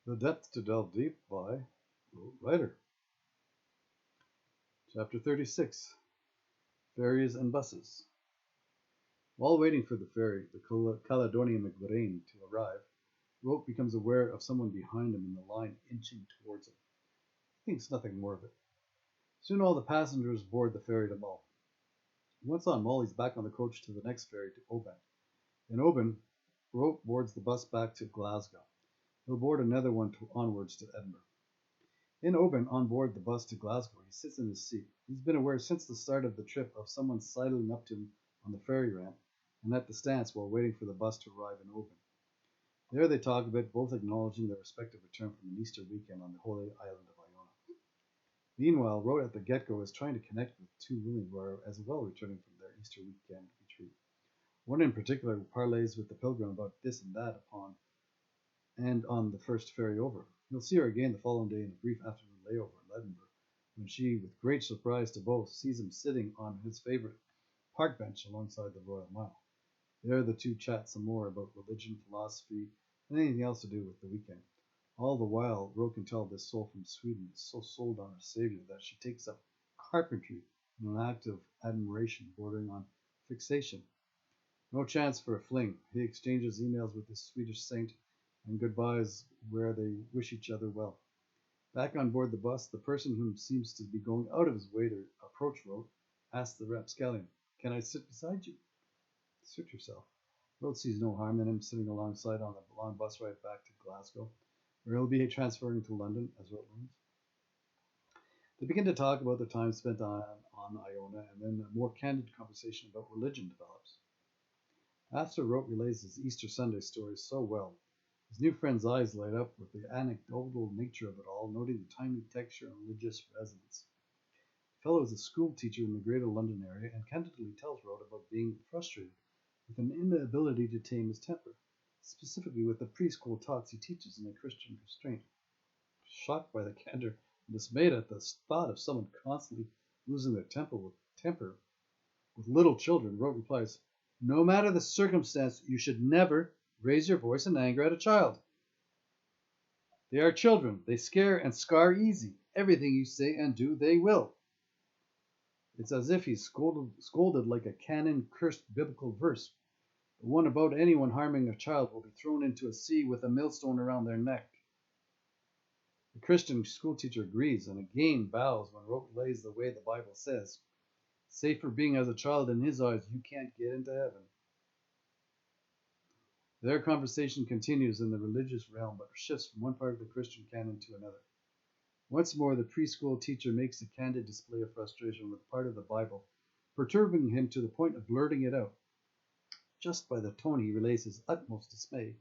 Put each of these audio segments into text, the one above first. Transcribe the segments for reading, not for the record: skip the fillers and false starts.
The Depth to Delve Deep by Writer. Chapter 36 Ferries and Buses. While waiting for the ferry, the Caledonia McLean, to arrive, Rote becomes aware of someone behind him in the line inching towards him. He thinks nothing more of it. Soon all the passengers board the ferry to Mull. Once on Mull, he's back on the coach to the next ferry to Oban. In Oban, Rote boards the bus back to Glasgow. He'll board another one onwards to Edinburgh. In Oban, on board the bus to Glasgow, he sits in his seat. He's been aware since the start of the trip of someone sidling up to him on the ferry ramp and at the stance while waiting for the bus to arrive in Oban. There they talk a bit, both acknowledging their respective return from an Easter weekend on the holy island of Iona. Meanwhile, Rote at the get-go is trying to connect with two women who are as well returning from their Easter weekend retreat. One in particular parleys with the pilgrim about this and that upon and on the first ferry over. He'll see her again the following day in a brief afternoon layover in Edinburgh, when she, with great surprise to both, sees him sitting on his favourite park bench alongside the Royal Mile. There the two chat some more about religion, philosophy, and anything else to do with the weekend. All the while, Ro can tell this soul from Sweden is so sold on her Saviour that she takes up carpentry in an act of admiration bordering on fixation. No chance for a fling. He exchanges emails with this Swedish saint and goodbyes where they wish each other well. Back on board the bus, the person who seems to be going out of his way to approach Rote asks the rapscallion, "Can I sit beside you?" "Suit yourself." Rote sees no harm in him sitting alongside on the long bus ride back to Glasgow, where he'll be transferring to London, as Rote learns. They begin to talk about the time spent on Iona, and then a more candid conversation about religion develops. After Rote relays his Easter Sunday story so well, his new friend's eyes light up with the anecdotal nature of it all, noting the timely texture and religious resonance. The fellow is a school teacher in the Greater London area and candidly tells Rote about being frustrated with an inability to tame his temper, specifically with the preschool talks he teaches in a Christian restraint. Shocked by the candor and dismayed at the thought of someone constantly losing their temper with little children, Rote replies, "No matter the circumstance, you should never raise your voice in anger at a child. They are children. They scare and scar easy. Everything you say and do, they will." It's as if he's scolded like a canon cursed biblical verse. The one about anyone harming a child will be thrown into a sea with a millstone around their neck. The Christian schoolteacher agrees and again bows when Rote lays the way the Bible says. Save for being as a child in his eyes, you can't get into heaven. Their conversation continues in the religious realm, but shifts from one part of the Christian canon to another. Once more, the preschool teacher makes a candid display of frustration with part of the Bible, perturbing him to the point of blurting it out. Just by the tone, he relays his utmost dismay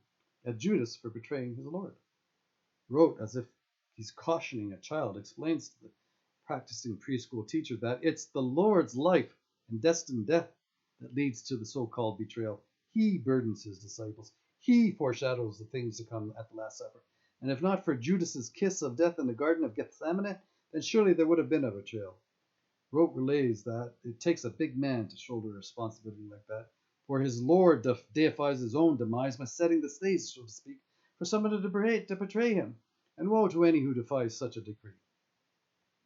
at Judas for betraying his Lord. Rote, as if he's cautioning a child, explains to the practicing preschool teacher that it's the Lord's life and destined death that leads to the so-called betrayal. He burdens his disciples. He foreshadows the things to come at the Last Supper. And if not for Judas's kiss of death in the Garden of Gethsemane, then surely there would have been a betrayal. Rote relays that it takes a big man to shoulder a responsibility like that, for his Lord deifies his own demise by setting the stage, so to speak, for someone to betray him, and woe to any who defies such a decree.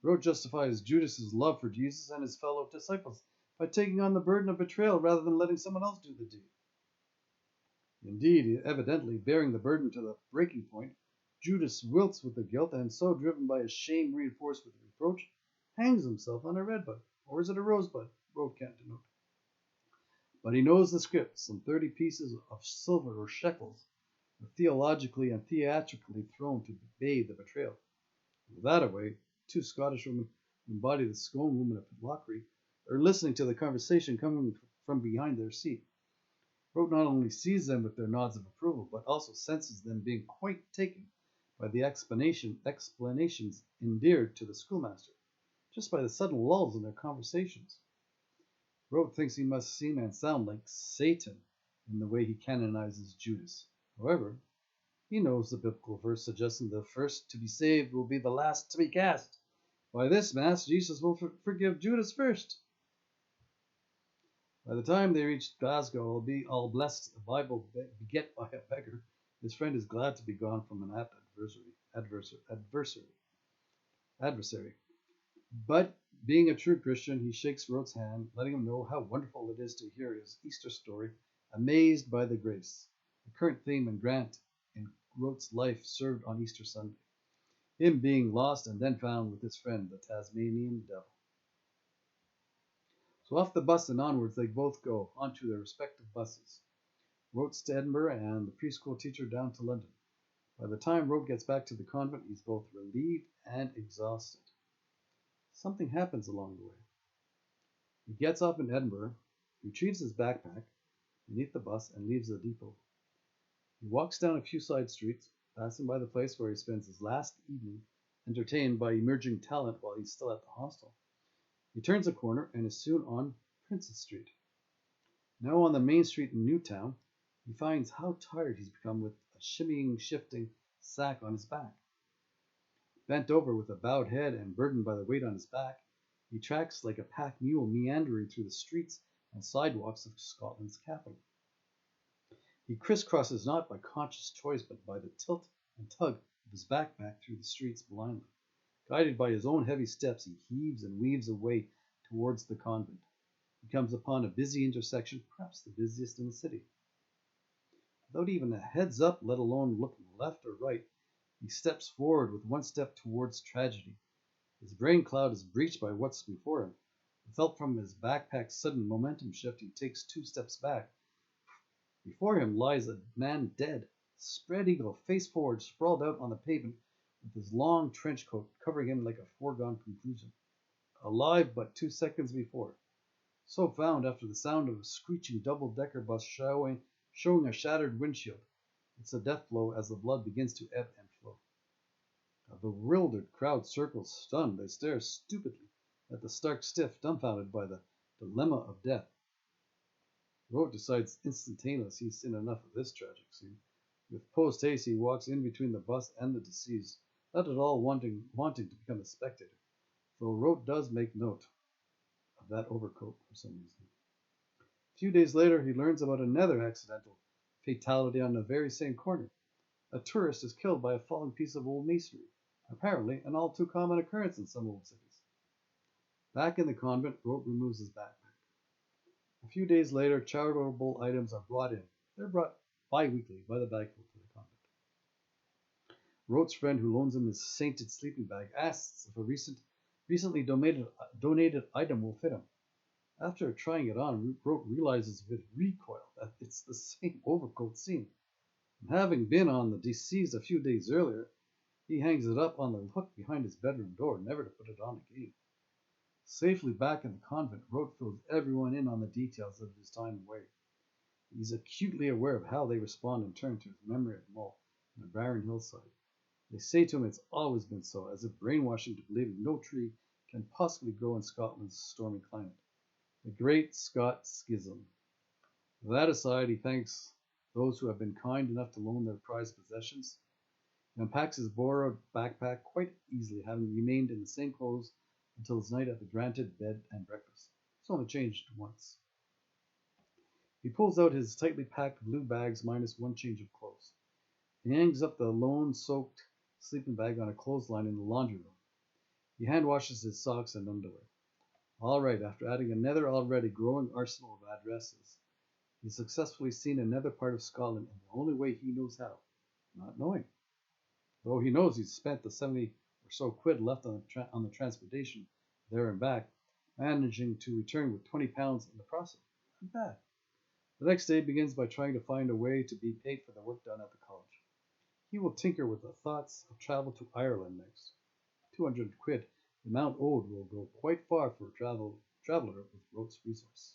Rote justifies Judas's love for Jesus and his fellow disciples by taking on the burden of betrayal rather than letting someone else do the deed. Indeed, evidently bearing the burden to the breaking point, Judas wilts with the guilt and, so driven by his shame reinforced with reproach, hangs himself on a redbud. Or is it a rosebud? Rote can't denote. But he knows the script. Some 30 pieces of silver or shekels are theologically and theatrically thrown to bathe the betrayal. With that away, two Scottish women who embody the scone woman of Pitlochry are listening to the conversation coming from behind their seat. Rote not only sees them with their nods of approval, but also senses them being quite taken by the explanations endeared to the schoolmaster, just by the sudden lulls in their conversations. Rote thinks he must seem and sound like Satan in the way he canonizes Judas. However, he knows the biblical verse suggesting the first to be saved will be the last to be cast. By this Mass, Jesus will forgive Judas first. By the time they reach Glasgow, all blessed, a Bible beget by a beggar, His friend is glad to be gone from an apt adversary. But being a true Christian, he shakes Rote's hand, letting him know how wonderful it is to hear his Easter story, amazed by the grace, the current theme and grant in Rote's life served on Easter Sunday, him being lost and then found with his friend, the Tasmanian devil. So off the bus and onwards they both go, onto their respective buses. Rote's to Edinburgh and the preschool teacher down to London. By the time Rote gets back to the convent, he's both relieved and exhausted. Something happens along the way. He gets off in Edinburgh, retrieves his backpack beneath the bus, and leaves the depot. He walks down a few side streets, passing by the place where he spends his last evening entertained by emerging talent while he's still at the hostel. He turns a corner and is soon on Princess Street. Now on the main street in Newtown, he finds how tired he's become with a shimmying, shifting sack on his back. Bent over with a bowed head and burdened by the weight on his back, he tracks like a pack mule meandering through the streets and sidewalks of Scotland's capital. He crisscrosses not by conscious choice but by the tilt and tug of his backpack through the streets blindly. Guided by his own heavy steps, he heaves and weaves away towards the convent. He comes upon a busy intersection, perhaps the busiest in the city. Without even a heads up, let alone looking left or right, he steps forward with one step towards tragedy. His brain cloud is breached by what's before him. With help from his backpack's sudden momentum shift, he takes 2 steps back. Before him lies a man dead, spread eagle, face forward, sprawled out on the pavement, with his long trench coat covering him like a foregone conclusion. Alive but 2 seconds before. So found after the sound of a screeching double-decker bus showing a shattered windshield. It's a death blow as the blood begins to ebb and flow. A bewildered crowd circles, stunned. They stare stupidly at the stark stiff, dumbfounded by the dilemma of death. Rote decides instantaneously he's seen enough of this tragic scene. With post-haste, he walks in between the bus and the deceased, not at all wanting to become a spectator, though Rote does make note of that overcoat for some reason. A few days later, he learns about another accidental fatality on the very same corner. A tourist is killed by a falling piece of old masonry, apparently an all too common occurrence in some old cities. Back in the convent, Rote removes his backpack. A few days later, charitable items are brought in. They're brought bi-weekly by the bagful to the convent. Rote's friend, who loans him his sainted sleeping bag, asks if a recently donated item will fit him. After trying it on, Rote realizes with recoil that it's the same overcoat seen. And having been on the deceased a few days earlier, he hangs it up on the hook behind his bedroom door, never to put it on again. Safely back in the convent, Rote fills everyone in on the details of his time away. He's acutely aware of how they respond in turn to his memory of Mull and the barren hillside. They say to him it's always been so, as if brainwashing to believing no tree can possibly grow in Scotland's stormy climate. The Great Scot Schism. With that aside, he thanks those who have been kind enough to loan their prized possessions. He unpacks his borrowed backpack quite easily, having remained in the same clothes until his night at the granted bed and breakfast. It's only changed once. He pulls out his tightly packed blue bags minus one change of clothes. He hangs up the lone-soaked sleeping bag on a clothesline in the laundry room. He hand washes his socks and underwear. All right, after adding another already growing arsenal of addresses, he's successfully seen another part of Scotland in the only way he knows how, not knowing. Though he knows he's spent the 70 or so quid left on the transportation there and back, managing to return with 20 pounds in the process. Not bad. The next day begins by trying to find a way to be paid for the work done at the college. He will tinker with the thoughts of travel to Ireland next. 200 quid, the amount owed, will go quite far for a traveler with Rote's resource.